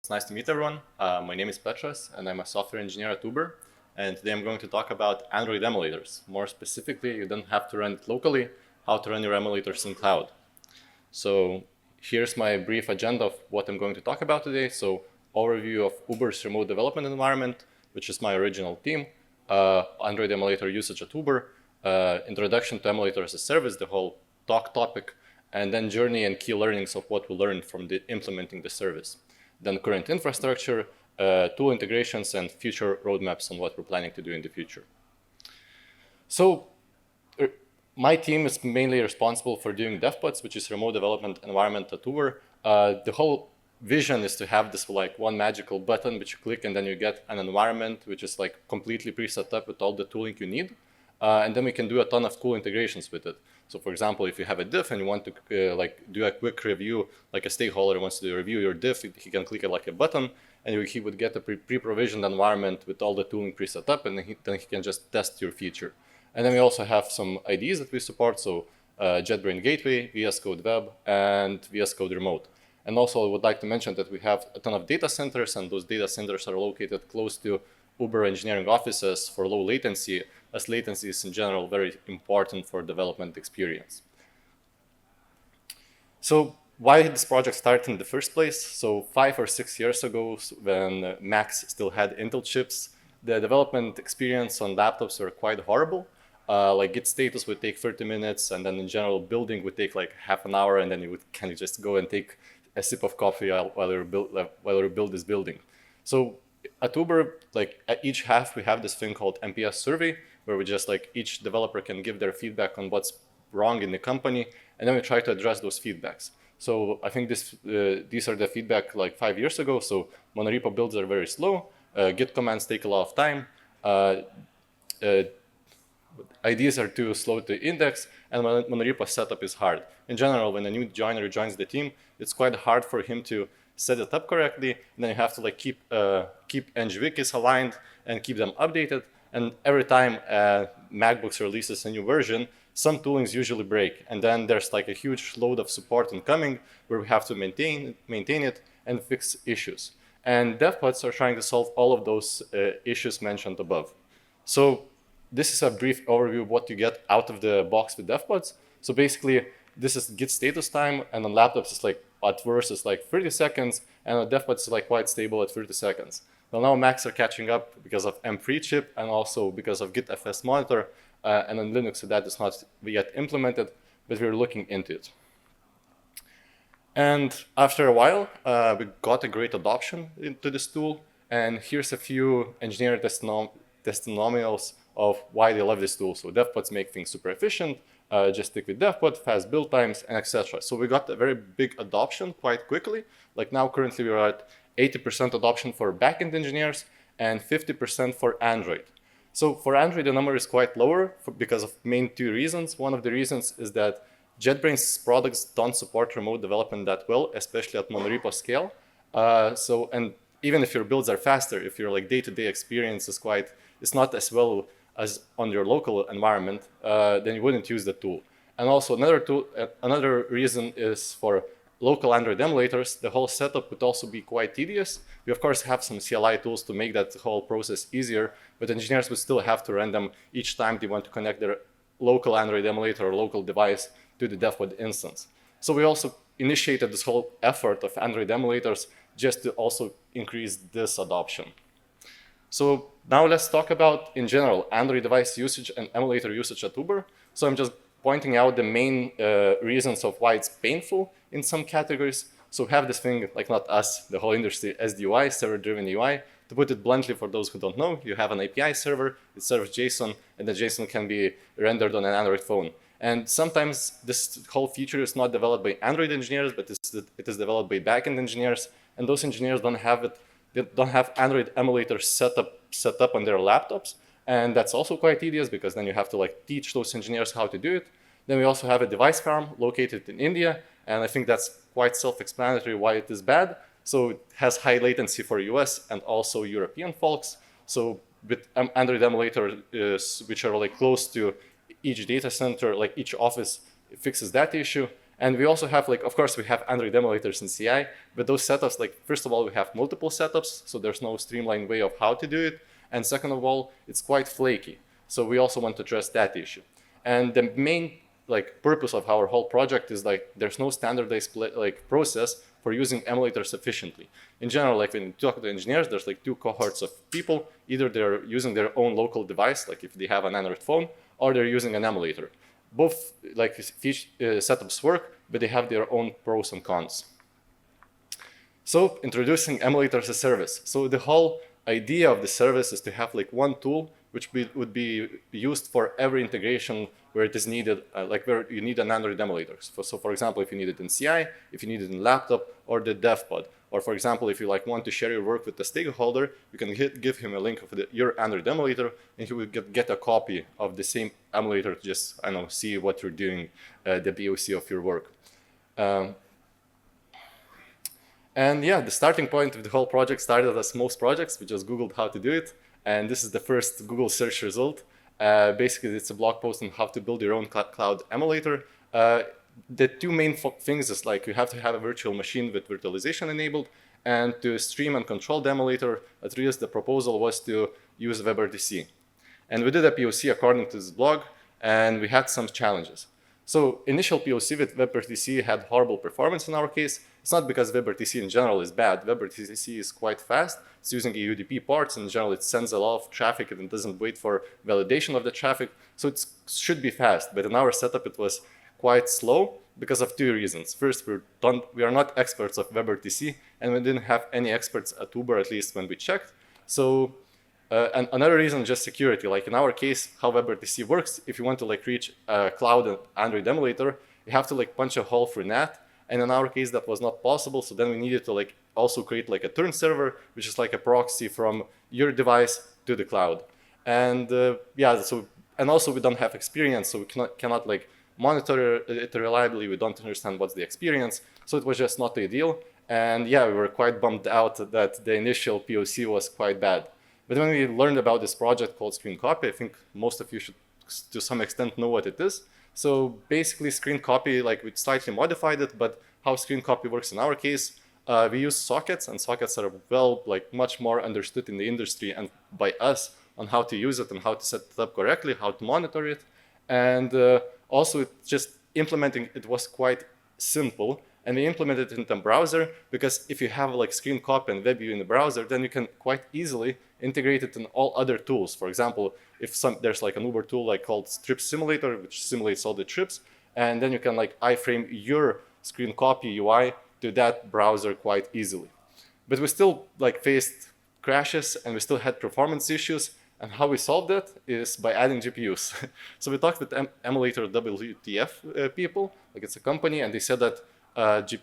It's nice to meet everyone. My name is Petras, and I'm a software engineer at Uber. And today I'm going to talk about Android emulators. More specifically, you don't have to run it locally, how to run your emulators in cloud. So here's my brief agenda of what I'm going to talk about today. So overview of Uber's remote development environment, which is my original team, Android emulator usage at Uber, introduction to emulator as a service, the whole talk topic, and then journey and key learnings of what we learned from implementing the service. Then current infrastructure, tool integrations, and future roadmaps on what we're planning to do in the future. So my team is mainly responsible for doing DevPods, which is remote development environment at Uber. The whole vision is to have this like one magical button which you click and then you get an environment which is like completely pre-set up with all the tooling you need. And then we can do a ton of cool integrations with it. So for example, if you have a diff and you want to like do a quick review, like a stakeholder wants to review your diff, he can click like a button and he would get a pre-provisioned environment with all the tooling pre-set up, and then he can just test your feature. And then we also have some IDs that we support, so JetBrains Gateway, VS Code Web, and VS Code Remote. And also I would like to mention that we have a ton of data centers, and those data centers are located close to Uber engineering offices for low latency, as latency is in general very important for development experience. So why did this project start in the first place? So 5 or 6 years ago, when Macs still had Intel chips, the development experience on laptops were quite horrible. Like git status would take 30 minutes, and then in general building would take like half an hour, and then you would kind of just go and take a sip of coffee while you build this building. So at Uber, like at each half, we have this thing called MPS survey, where we just like each developer can give their feedback on what's wrong in the company, and then we try to address those feedbacks. So I think these are the feedback like 5 years ago. So monorepo builds are very slow, Git commands take a lot of time, IDs are too slow to index, and monorepo setup is hard. In general, when a new joiner joins the team, it's quite hard for him to set it up correctly, and then you have to like keep ng-wikis aligned and keep them updated. And every time MacBooks releases a new version, some toolings usually break, and then there's like a huge load of support incoming where we have to maintain it and fix issues. And DevPods are trying to solve all of those issues mentioned above. So this is a brief overview of what you get out of the box with DevPods. So basically, this is Git status time, and on laptops it's like at worst it's like 30 seconds, and on DevPods it's like quite stable at 30 seconds. Well, now Macs are catching up because of M3 chip and also because of Git FS monitor, and on Linux that is not yet implemented, but we're looking into it. And after a while, we got a great adoption into this tool, and here's a few engineer testimonials of why they love this tool. So DevPods make things super efficient, just stick with DevPod, fast build times, and etc. So we got a very big adoption quite quickly. Like now currently we're at 80% adoption for backend engineers and 50% for Android. So for Android, the number is quite lower because of main 2 reasons. One of the reasons is that JetBrains products don't support remote development that well, especially at monorepo scale. And even if your builds are faster, if your like day-to-day experience is not as well as on your local environment, then you wouldn't use the tool. And also another reason is for local Android emulators, the whole setup would also be quite tedious. We of course have some CLI tools to make that whole process easier, but engineers would still have to run them each time they want to connect their local Android emulator or local device to the DevPod instance. So we also initiated this whole effort of Android emulators just to also increase this adoption. So now let's talk about, in general, Android device usage and emulator usage at Uber. So I'm just pointing out the main reasons of why it's painful in some categories. So we have this thing, like not us, the whole industry, SDUI, server-driven UI. To put it bluntly, for those who don't know, you have an API server, it serves JSON, and the JSON can be rendered on an Android phone. And sometimes this whole feature is not developed by Android engineers, but it is developed by backend engineers, and those engineers don't have it. They don't have Android emulators set up on their laptops, and that's also quite tedious because then you have to like teach those engineers how to do it. Then we also have a device farm located in India, and I think that's quite self-explanatory why it is bad. So it has high latency for US and also European folks. So with Android emulators, which are like close to each data center, like each office, it fixes that issue. And we also have, like, of course, we have Android emulators in CI, but those setups, like, first of all, we have multiple setups, so there's no streamlined way of how to do it. And second of all, it's quite flaky. So we also want to address that issue. And the main purpose of our whole project is like there's no standardized process for using emulators efficiently. In general, like when you talk to engineers, there's like two cohorts of people. Either they're using their own local device, like if they have an Android phone, or they're using an emulator. Both setups work, but they have their own pros and cons. So introducing emulators as a service. So the whole idea of the service is to have like one tool which would be used for every integration where it is needed, like where you need an Android emulator. So for example, if you need it in CI, if you need it in laptop, or the dev pod. Or for example, if you like want to share your work with the stakeholder, you can give him a link of your Android emulator, and he will get a copy of the same emulator to just, I don't know, see what you're doing, the POC of your work. And yeah, the starting point of the whole project started as most projects. We just Googled how to do it. And this is the first Google search result. Basically, it's a blog post on how to build your own cloud emulator. The two main things is like you have to have a virtual machine with virtualization enabled, and to stream and control the emulator, at least the proposal was to use WebRTC. And we did a POC according to this blog, and we had some challenges. So initial POC with WebRTC had horrible performance in our case. It's not because WebRTC in general is bad. WebRTC is quite fast. It's using UDP ports. In general, it sends a lot of traffic and it doesn't wait for validation of the traffic. So it should be fast. But in our setup, it was quite slow because of two reasons. First, we are not experts of WebRTC, and we didn't have any experts at Uber, at least when we checked. So and another reason, just security. Like in our case, how WebRTC works, if you want to like reach a cloud Android emulator, you have to like punch a hole through NAT. And in our case, that was not possible. So then we needed to like also create like a turn server, which is like a proxy from your device to the cloud. And yeah, so, and also we don't have experience, so we cannot like monitor it reliably. We don't understand what's the experience. So it was just not ideal. And yeah, we were quite bummed out that the initial POC was quite bad. But when we learned about this project called Screen Copy, I think most of you should to some extent know what it is. So basically Screen Copy, like we slightly modified it, but how Screen Copy works in our case, we use sockets, and sockets are much more understood in the industry and by us on how to use it and how to set it up correctly, how to monitor it. And also just implementing it was quite simple. And we implemented it in the browser because if you have like Screen Copy and WebView in the browser, then you can quite easily integrate it in all other tools. For example, if there's like an Uber tool like called Trip Simulator, which simulates all the trips, and then you can like iframe your Screen Copy UI to that browser quite easily. But we still like faced crashes and we still had performance issues. And how we solved that is by adding GPUs. So we talked with Emulator WTF people, like it's a company, and they said that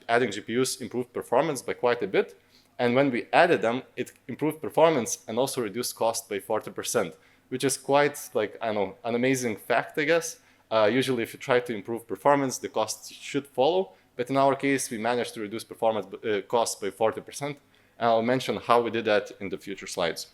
adding GPUs improved performance by quite a bit. And when we added them, it improved performance and also reduced cost by 40%, which is quite like, I don't know, an amazing fact, I guess. Usually if you try to improve performance, the costs should follow. But in our case, we managed to reduce performance costs by 40%. And I'll mention how we did that in the future slides.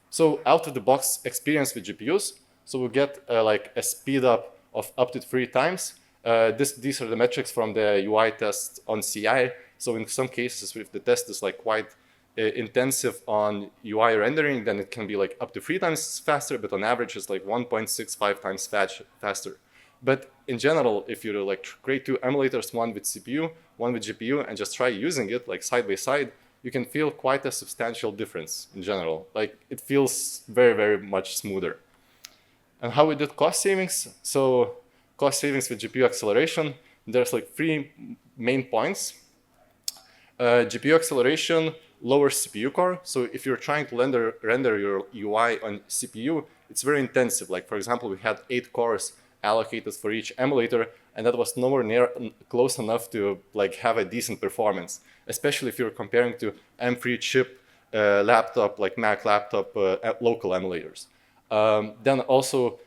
So out of the box experience with GPUs, so we get like a speed up of up to 3 times. These are the metrics from the UI test on CI. So in some cases, if the test is like quite intensive on UI rendering, then it can be like up to 3 times faster, but on average it's like 1.65 times faster. But in general, if you like create 2 emulators, one with CPU, one with GPU, and just try using it like side by side, you can feel quite a substantial difference in general. Like it feels very, very much smoother. And how we did cost savings? So cost savings with GPU acceleration, there's like 3 main points. GPU acceleration lowers CPU core. So if you're trying to render your UI on CPU, it's very intensive. Like for example, we had 8 cores allocated for each emulator, and that was nowhere near close enough to like have a decent performance, especially if you're comparing to M3 chip laptop, like Mac laptop local emulators. Then also,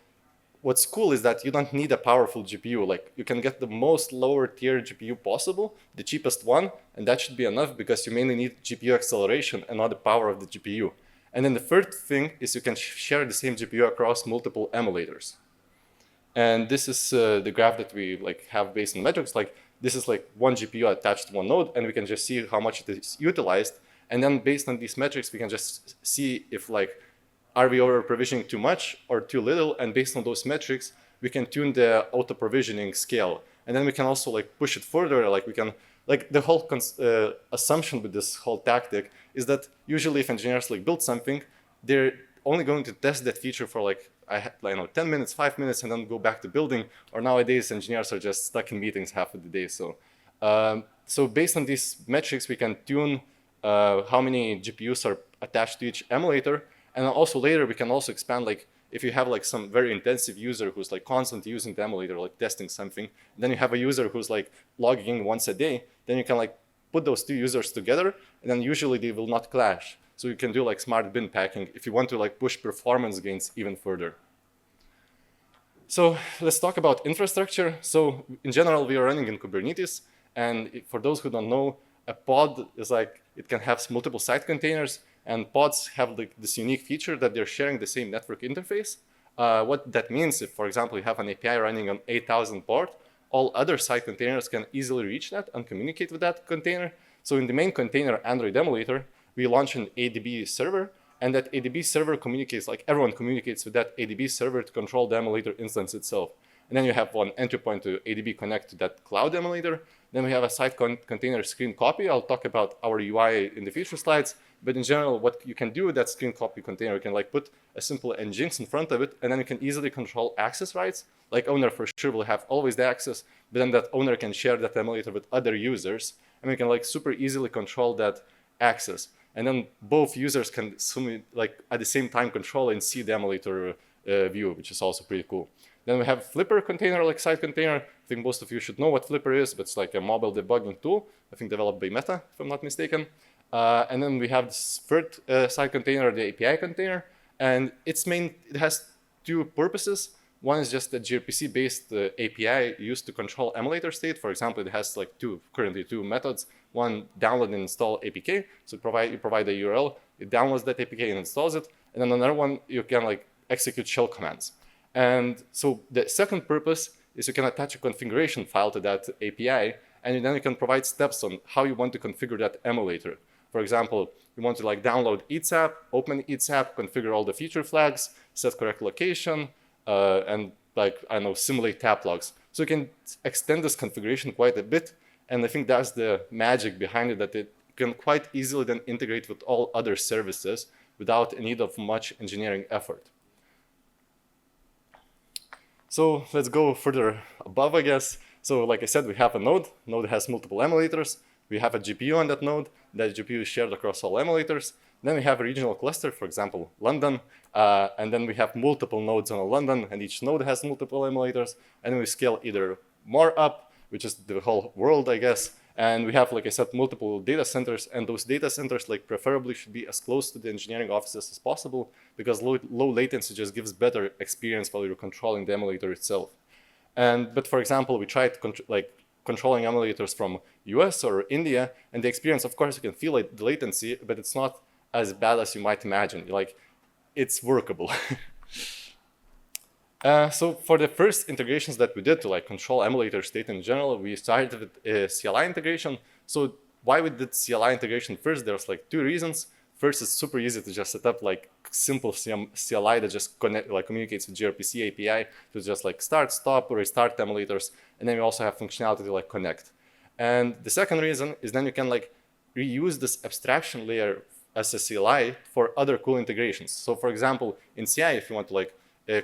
what's cool is that you don't need a powerful GPU. Like you can get the most lower tier GPU possible, the cheapest one, and that should be enough because you mainly need GPU acceleration and not the power of the GPU. And then the third thing is you can share the same GPU across multiple emulators. And this is the graph that we like have based on metrics. Like this is like one GPU attached to one node, and we can just see how much it is utilized. And then based on these metrics, we can just see if like, are we over provisioning too much or too little? And based on those metrics, we can tune the auto provisioning scale. And then we can also like push it further. Like we can, like the whole assumption with this whole tactic is that usually if engineers like build something, they're only going to test that feature for like, I don't know, 10 minutes, 5 minutes, and then go back to building. Or nowadays, engineers are just stuck in meetings half of the day. So based on these metrics, we can tune how many GPUs are attached to each emulator. And also later, we can also expand, like, if you have like some very intensive user who's like constantly using the emulator, like testing something, then you have a user who's like logging in once a day, then you can like put those two users together, and then usually they will not clash. So you can do like smart bin packing if you want to like push performance gains even further. So let's talk about infrastructure. So in general, we are running in Kubernetes. And for those who don't know, a pod is like, it can have multiple site containers, and pods have like this unique feature that they're sharing the same network interface. What that means, if for example, you have an API running on 8,000 port, all other site containers can easily reach that and communicate with that container. So in the main container Android emulator, we launch an ADB server, and that ADB server communicates, like everyone communicates with that ADB server to control the emulator instance itself. And then you have one entry point to ADB connect to that cloud emulator. Then we have a site container screen copy. I'll talk about our UI in the future slides. But in general, what you can do with that screen copy container, you can like put a simple nginx in front of it, and then you can easily control access rights. Like owner for sure will have always the access, but then that owner can share that emulator with other users, and we can like super easily control that access. And then both users can like at the same time control and see the emulator view, which is also pretty cool. Then we have Flipper container, like site container. I think most of you should know what Flipper is, but it's like a mobile debugging tool, I think developed by Meta, if I'm not mistaken. And then we have this third site container, the API container, and it has two purposes. One is just a gRPC-based API used to control emulator state. For example, it has like currently two methods. One, download and install APK. So you provide a URL, it downloads that APK and installs it. And then another one, you can like execute shell commands. And so the second purpose is you can attach a configuration file to that API, and then you can provide steps on how you want to configure that emulator. For example, you want to like download eats app, open eats app, configure all the feature flags, set correct location, and like, I don't know, simulate tap logs. So you can extend this configuration quite a bit. And I think that's the magic behind it, that it can quite easily then integrate with all other services without a need of much engineering effort. So let's go further above, I guess. So like I said, we have a node. Node has multiple emulators. We have a GPU on that node. That GPU is shared across all emulators. Then we have a regional cluster, for example, London. And then we have multiple nodes on London, and each node has multiple emulators. And we scale either more up, which is the whole world, I guess. And we have, like I said, multiple data centers, and those data centers like preferably should be as close to the engineering offices as possible, because low latency just gives better experience while you're controlling the emulator itself. But for example, we tried controlling emulators from US or India, and the experience, of course, you can feel the latency, but it's not as bad as you might imagine. Like, it's workable. So for the first integrations that we did to like control emulator state in general, we started with CLI integration. So why we did CLI integration first? There's like two reasons. First, it's super easy to just set up like simple CLI that just communicates with gRPC API to just like start, stop, or restart emulators. And then we also have functionality to like connect. And the second reason is then you can like reuse this abstraction layer as a CLI for other cool integrations. So for example, in CI, if you want to like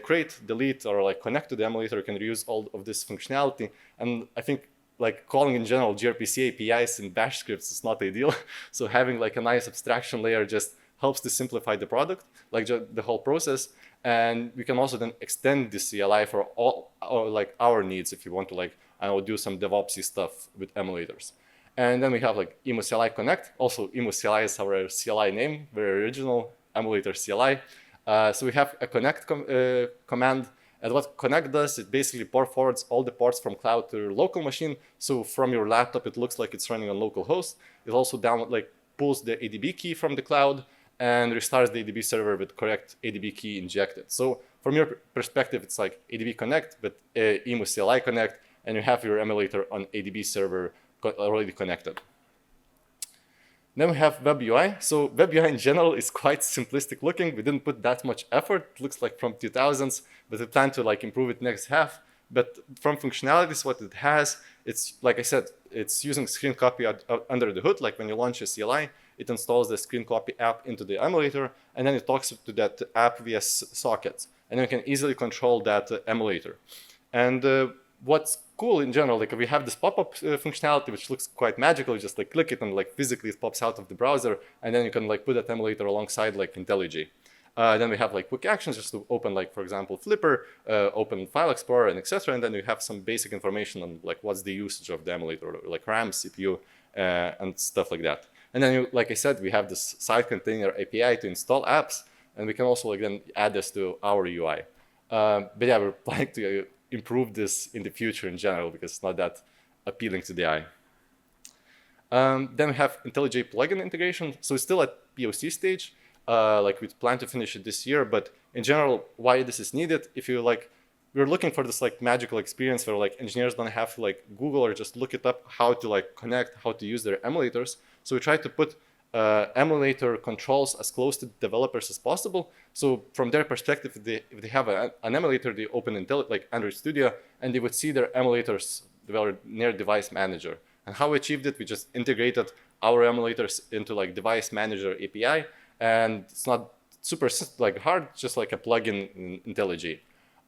create, delete, or like connect to the emulator, you can reuse all of this functionality. And I think like calling in general gRPC APIs in bash scripts is not ideal. So having like a nice abstraction layer just helps to simplify the product, like the whole process. And we can also then extend the CLI for all like our needs if you want to like, I don't know, do some DevOpsy stuff with emulators. And then we have like emu CLI connect. Also, emu CLI is our CLI name, very original, emulator CLI. So we have a connect command, and what connect does, it basically port forwards all the ports from cloud to your local machine. So from your laptop, it looks like it's running on localhost. It also pulls the ADB key from the cloud and restarts the ADB server with correct ADB key injected. So from your perspective, it's like ADB Connect, but EMU CLI Connect, and you have your emulator on ADB server already connected. Then we have Web UI. So Web UI in general is quite simplistic looking. We didn't put that much effort. It looks like from 2000s, but we plan to like improve it next half. But from functionalities, what it has, it's like I said, it's using screen copy under the hood. Like when you launch a CLI, it installs the screen copy app into the emulator, and then it talks to that app via sockets. And then you can easily control that emulator. And what's cool in general, like we have this pop-up functionality, which looks quite magical. You just like click it and like physically it pops out of the browser, and then you can like put that emulator alongside like IntelliJ. Then we have like quick actions just to open like, for example, Flipper, open File Explorer, and etc. And then you have some basic information on like what's the usage of the emulator, like RAM, CPU, and stuff like that. And then, you, like I said, we have this side container API to install apps, and we can also like then add this to our UI. But yeah, we're planning to improve this in the future in general because it's not that appealing to the eye. Then we have IntelliJ plugin integration. So it's still at POC stage. Like we plan to finish it this year, but in general, why this is needed? If you like, we're looking for this like magical experience where like engineers don't have to like Google or just look it up how to like connect, how to use their emulators. So we try to put emulator controls as close to developers as possible. So from their perspective, if they have an emulator, they open like Android Studio, and they would see their emulators developed near Device Manager. And how we achieved it, we just integrated our emulators into like Device Manager API, and it's not super like hard, just like a plugin in IntelliJ.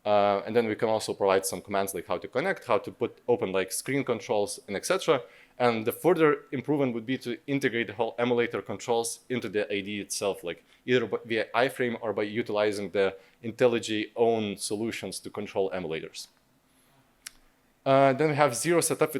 And then we can also provide some commands like how to connect, how to open like screen controls, and etc. And the further improvement would be to integrate the whole emulator controls into the IDE itself, like either via iframe or by utilizing the IntelliJ own solutions to control emulators. Then we have zero setup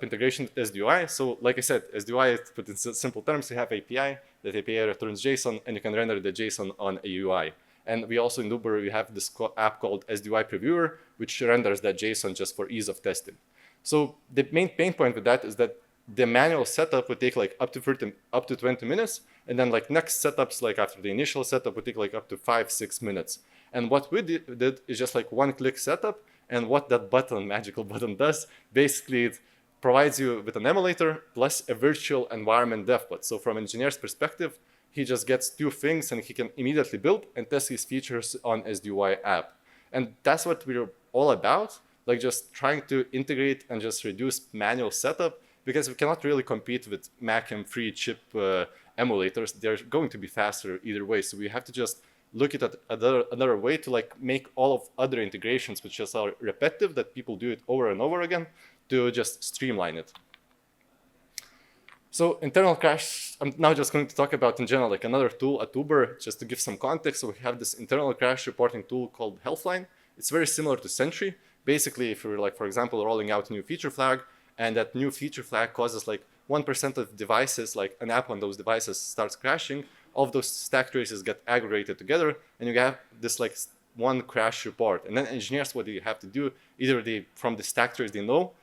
integration with SDUI. So like I said, SDUI, put in simple terms, you have API, that API returns JSON, and you can render the JSON on a UI. And we also in Uber, we have this app called SDUI Previewer, which renders that JSON just for ease of testing. So the main pain point with that is that the manual setup would take like up to 20 minutes. And then like next setups, like after the initial setup, would take like up to 5-6 minutes. And what we did is just like one-click setup. And what that magical button does, basically it provides you with an emulator plus a virtual environment devbot. So from engineer's perspective, he just gets two things and he can immediately build and test his features on SDUI app. And that's what we're all about, like just trying to integrate and just reduce manual setup, because we cannot really compete with Mac M3 chip emulators. They're going to be faster either way. So we have to just look at another way to like make all of other integrations, which just are repetitive, that people do it over and over again, to just streamline it. So internal crash, I'm now just going to talk about in general, like another tool at Uber, just to give some context. So we have this internal crash reporting tool called Healthline. It's very similar to Sentry. Basically, if you're like, for example, rolling out a new feature flag, and that new feature flag causes like 1% of devices, like an app on those devices starts crashing, all of those stack traces get aggregated together, and you have this like one crash report. And then engineers, what they have to do, either they, from the stack trace, they know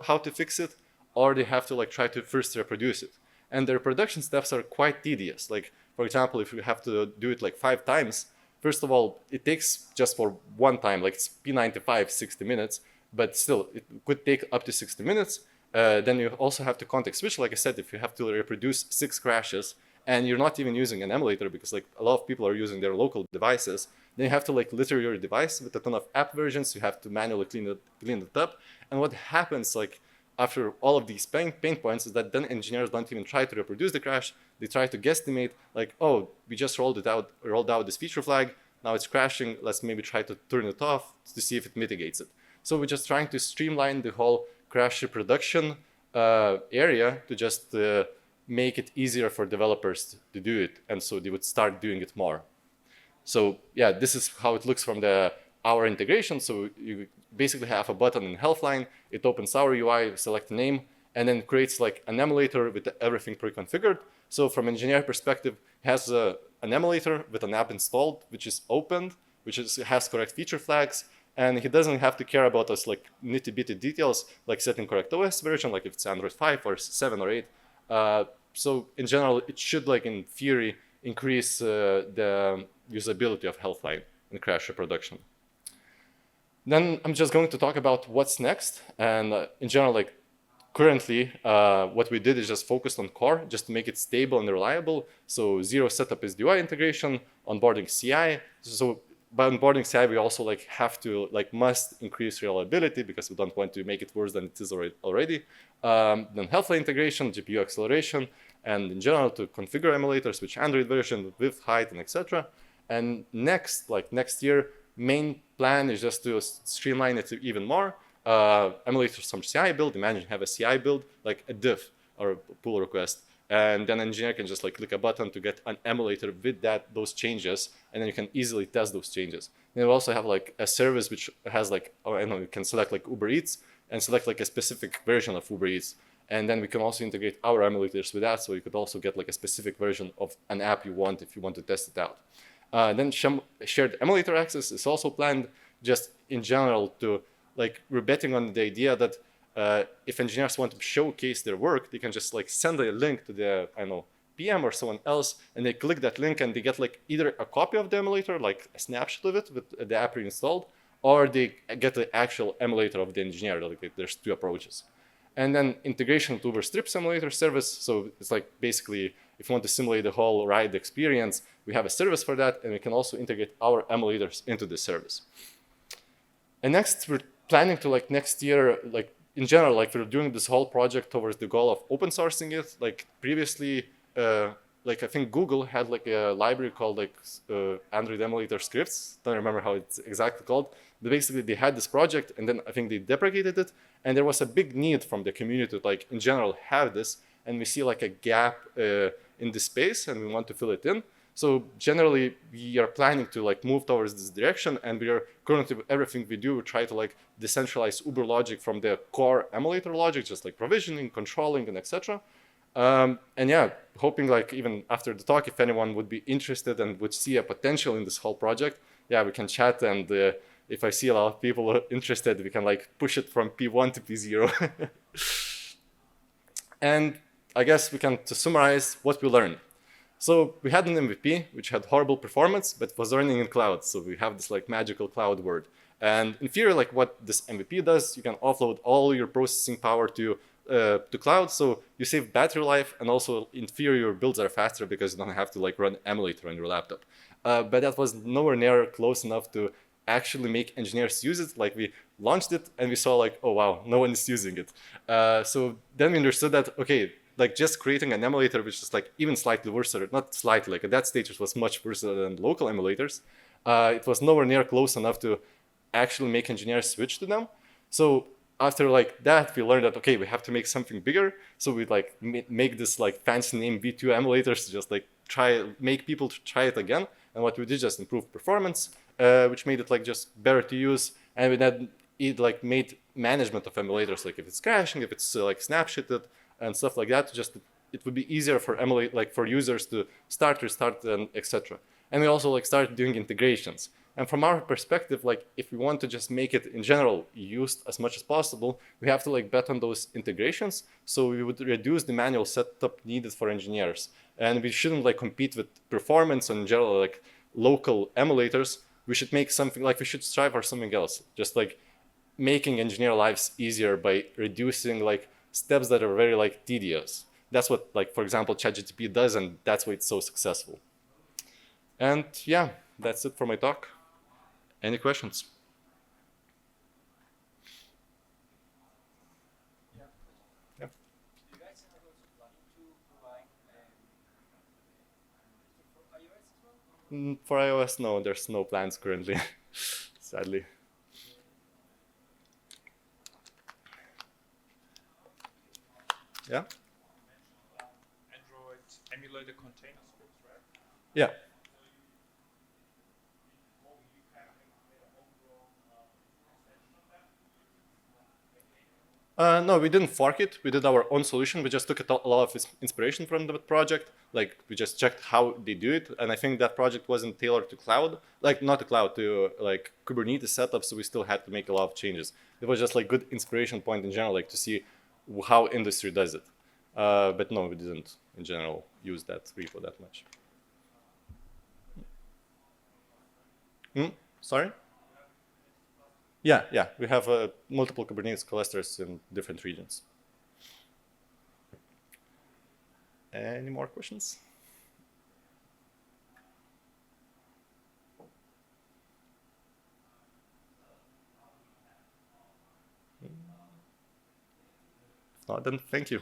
how to fix it, or they have to like try to first reproduce it. And the reproduction steps are quite tedious. Like, for example, if you have to do it like 5 times, first of all, it takes just for one time, like it's P95, 60 minutes, but still, it could take up to 60 minutes. Then you also have to context switch. Like I said, if you have to reproduce 6 crashes, and you're not even using an emulator because like a lot of people are using their local devices, then you have to like litter your device with a ton of app versions. You have to manually clean it up. And what happens like after all of these pain points is that then engineers don't even try to reproduce the crash. They try to guesstimate like, oh, we just rolled out this feature flag. Now it's crashing. Let's maybe try to turn it off to see if it mitigates it. So we're just trying to streamline the whole crash reproduction area to just make it easier for developers to do it, and so they would start doing it more. So yeah, this is how it looks from our integration. So you basically have a button in Healthline, it opens our UI, select a name, and then creates like an emulator with everything pre-configured. So from engineer perspective, it has an emulator with an app installed, which is opened, has correct feature flags, and he doesn't have to care about us like nitty-bitty details, like setting correct OS version, like if it's Android 5 or 7 or 8. So in general, it should, like in theory, increase the usability of Healthline. and crash reproduction. Then I'm just going to talk about what's next. And in general, like currently, what we did is just focused on core, just to make it stable and reliable. So zero setup is UI integration, onboarding CI. So by onboarding CI, we also like have to must increase reliability because we don't want to make it worse than it is already. Then healthful integration, GPU acceleration, and in general to configure emulators, which Android version, width, height, and etc. And next, like next year, main plan is just to streamline it even more. Emulators from CI build, imagine have a CI build, like a diff or a pull request. And then an engineer can just like click a button to get an emulator with those changes, and then you can easily test those changes. And we also have like a service which has like, you can select like Uber Eats and select like a specific version of Uber Eats. And then we can also integrate our emulators with that, so you could also get like a specific version of an app you want if you want to test it out. Then shared emulator access is also planned, just in general to like we're betting on the idea that if engineers want to showcase their work, they can just like send a link to the PM or someone else, and they click that link and they get like either a copy of the emulator, like a snapshot of it with the app pre-installed, or they get the actual emulator of the engineer. Like there's two approaches. And then integration to Uber Strip simulator service. So it's like basically if you want to simulate the whole ride experience, we have a service for that, and we can also integrate our emulators into the service. And next, we're planning to like next year, like in general, like we're doing this whole project towards the goal of open sourcing it. Like previously, like I think Google had like a library called like Android emulator scripts. Don't remember how it's exactly called. But basically, they had this project, and then I think they deprecated it. And there was a big need from the community to like in general have this. And we see like a gap in this space, and we want to fill it in. So generally, we are planning to like move towards this direction, and we are currently everything we do, we try to like decentralize Uber logic from the core emulator logic, just like provisioning, controlling, and etc. And yeah, hoping like even after the talk, if anyone would be interested and would see a potential in this whole project, yeah, we can chat, and if I see a lot of people interested, we can like push it from P1 to P0. And I guess we can, to summarize what we learned. So we had an MVP, which had horrible performance, but was running in cloud. So we have this like magical cloud word. And in theory, like what this MVP does, you can offload all your processing power to cloud. So you save battery life, and also in theory, your builds are faster because you don't have to like run emulator on your laptop. But that was nowhere near close enough to actually make engineers use it. Like we launched it and we saw like, oh wow, no one is using it. So then we understood that, okay, like just creating an emulator which is like even slightly worse, or not slightly, like at that stage it was much worse than local emulators. It was nowhere near close enough to actually make engineers switch to them. So after like that, we learned that, okay, we have to make something bigger. So we like make this like fancy name V2 emulators to just like make people try it again. And what we did, just improve performance, which made it like just better to use. And we then made management of emulators, like if it's crashing, if it's like snapshotted, and stuff like that. Just it would be easier for for users to start, restart, and etc. And we also like started doing integrations. And from our perspective, like if we want to just make it in general used as much as possible, we have to like bet on those integrations. So we would reduce the manual setup needed for engineers. And we shouldn't like compete with performance in general, like local emulators. We should make something like we should strive for something else. Just like making engineer lives easier by reducing like steps that are very like tedious. That's what like, for example, ChatGPT does, and that's why it's so successful. And yeah, that's it for my talk. Any questions? Yeah. Do you guys are also planning to provide for iOS as well? For iOS, no, there's no plans currently, sadly. Yeah. Android emulator container scripts, right? Yeah. No, we didn't fork it. We did our own solution. We just took a lot of inspiration from the project. Like we just checked how they do it, and I think that project wasn't tailored to cloud, like not to cloud, to like Kubernetes setup. So we still had to make a lot of changes. It was just like good inspiration point in general, like to see how industry does it. But no, we didn't in general use that repo that much. Sorry? Yeah. We have multiple Kubernetes clusters in different regions. Any more questions? If not, then thank you.